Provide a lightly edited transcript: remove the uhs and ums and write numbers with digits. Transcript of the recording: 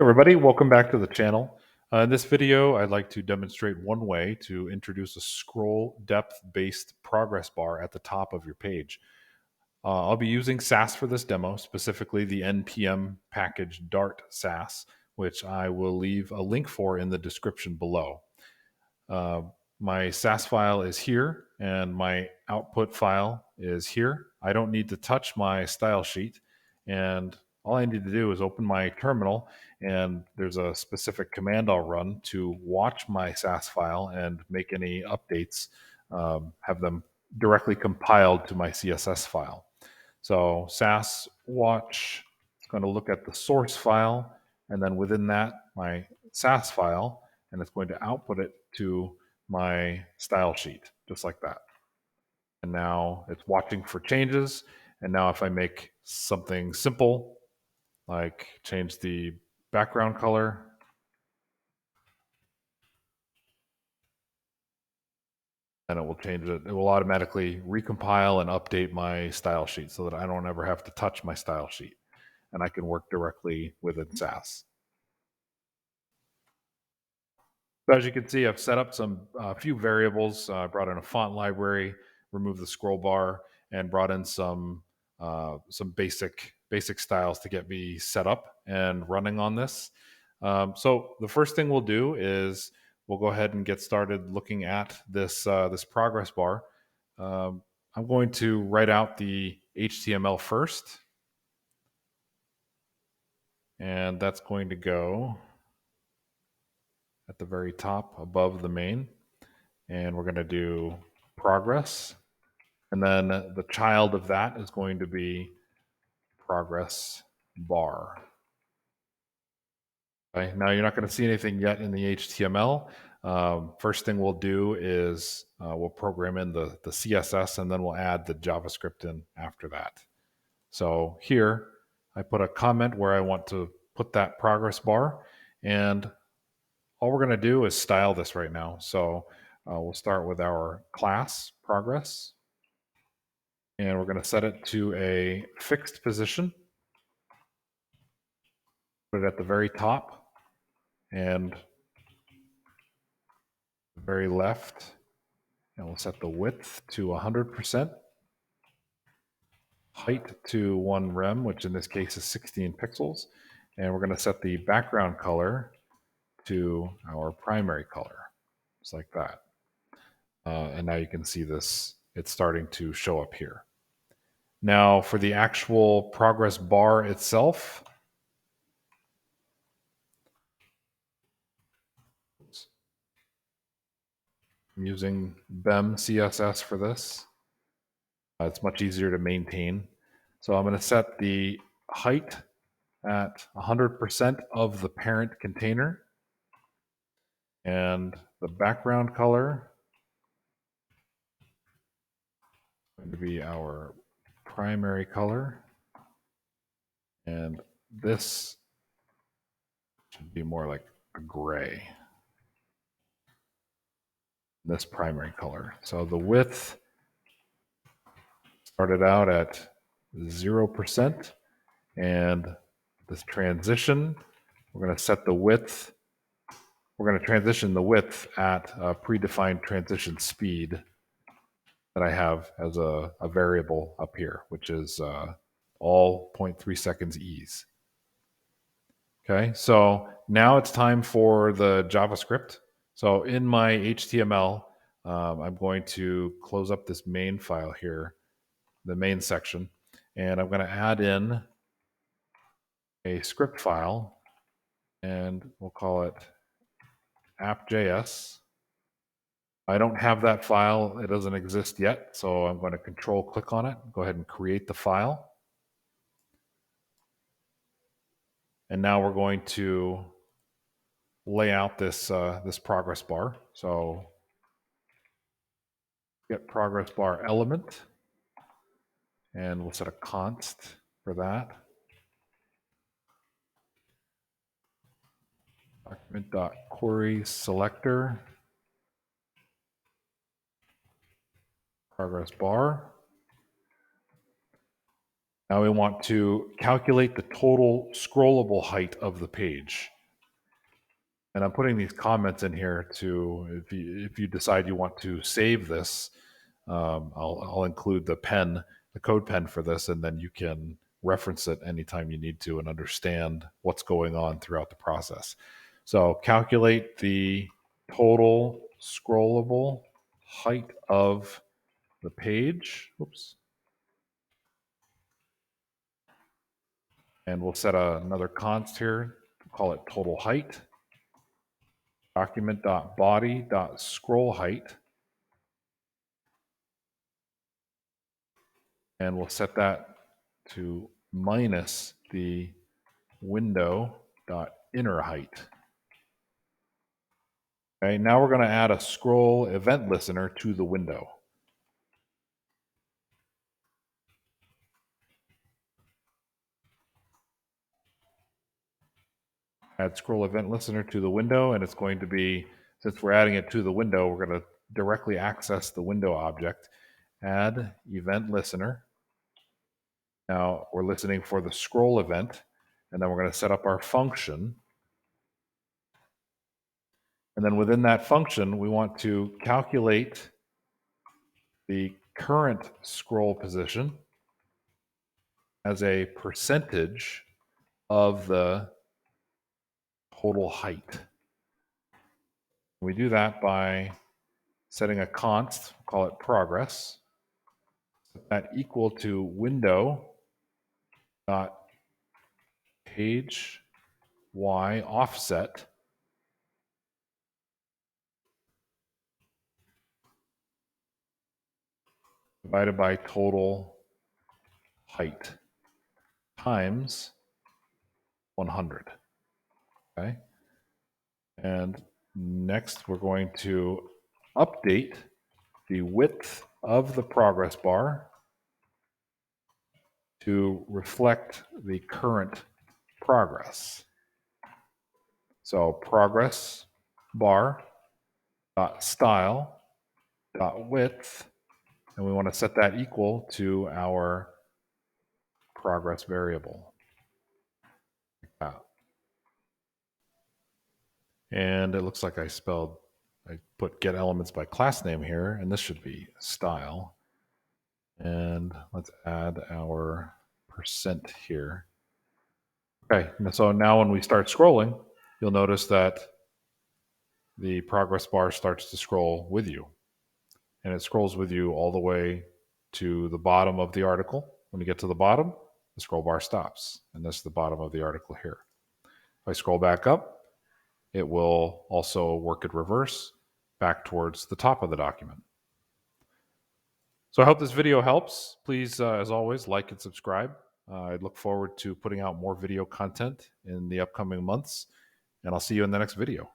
Everybody, welcome back to the channel. In this video, I'd like to demonstrate one way to introduce a scroll depth based progress bar at the top of your page. I'll be using SAS for this demo, specifically the NPM package Dart SAS, which I will leave a link for in the description below. Uh, my SAS file is here and my output file is here. I don't need to touch my style sheet, and all I need to do is open my terminal, and there's a specific command I'll run to watch my SAS file and make any updates, have them directly compiled to my CSS file. So SAS watch is going to look at the source file, and then within that, my SAS file, and it's going to output it to my style sheet, just like that. And now it's watching for changes. And now if I make something simple, like change the background color, then it will change it. It will automatically recompile and update my style sheet so that I don't ever have to touch my style sheet. And I can work directly within SAS. So as you can see, I've set up a few variables. I brought in a font library, removed the scroll bar, and brought in some basic styles to get me set up and running on this. So the first thing we'll do is we'll go ahead and get started looking at this progress bar. I'm going to write out the HTML first, and that's going to go at the very top above the main. And we're going to do progress. And then the child of that is going to be progress bar. Okay, now you're not going to see anything yet in the HTML. First thing we'll do is we'll program in the CSS, and then we'll add the JavaScript in after that. So here I put a comment where I want to put that progress bar, and all we're going to do is style this right now. So we'll start with our class progress, and we're going to set it to a fixed position. Put it at the very top and the very left, and we'll set the width to 100%, height to 1 rem, which in this case is 16 pixels, and we're going to set the background color to our primary color, just like that. And now you can see this, it's starting to show up here. Now for the actual progress bar itself, I'm using BEM CSS for this. It's much easier to maintain. So I'm going to set the height at 100% of the parent container, and the background color is going to be our primary color, and this should be more like a gray, this primary color. So the width started out at 0%, and this transition, we're going to set the width. We're going to transition the width at a predefined transition speed that I have as a variable up here, which is all 0.3 seconds ease. Okay, so now it's time for the JavaScript. So in my HTML, I'm going to close up this main file here, the main section, and I'm going to add in a script file, and we'll call it app.js. I don't have that file. It doesn't exist yet. So I'm going to control click on it. Go ahead and create the file. And now we're going to lay out this progress bar. So get progress bar element, and we'll set a const for that. Document.query selector progress bar. Now we want to calculate the total scrollable height of the page. And I'm putting these comments in here to, if you decide you want to save this, I'll include the code pen for this, and then you can reference it anytime you need to and understand what's going on throughout the process. So calculate the total scrollable height of the page. Oops. And we'll set another const here, call it total height. Document.body.scroll height. And we'll set that to minus the window.inner height. Okay, now we're going to add a scroll event listener to the window. Add scroll event listener to the window, and it's going to be, since we're adding it to the window, we're going to directly access the window object. Add event listener. Now we're listening for the scroll event, and then we're going to set up our function. And then within that function, we want to calculate the current scroll position as a percentage of the total height. We do that by setting a const, call it progress, set that equal to window dot page y offset divided by total height times 100. Okay. And next we're going to update the width of the progress bar to reflect the current progress. So progress bar dot style dot width, and we want to set that equal to our progress variable. And it looks like I put get elements by class name here, and this should be style. And let's add our percent here. Okay, so now when we start scrolling, you'll notice that the progress bar starts to scroll with you. And it scrolls with you all the way to the bottom of the article. When you get to the bottom, the scroll bar stops. And this is the bottom of the article here. If I scroll back up, it will also work in reverse back towards the top of the document. So I hope this video helps. Please, as always, like and subscribe. I look forward to putting out more video content in the upcoming months, and I'll see you in the next video.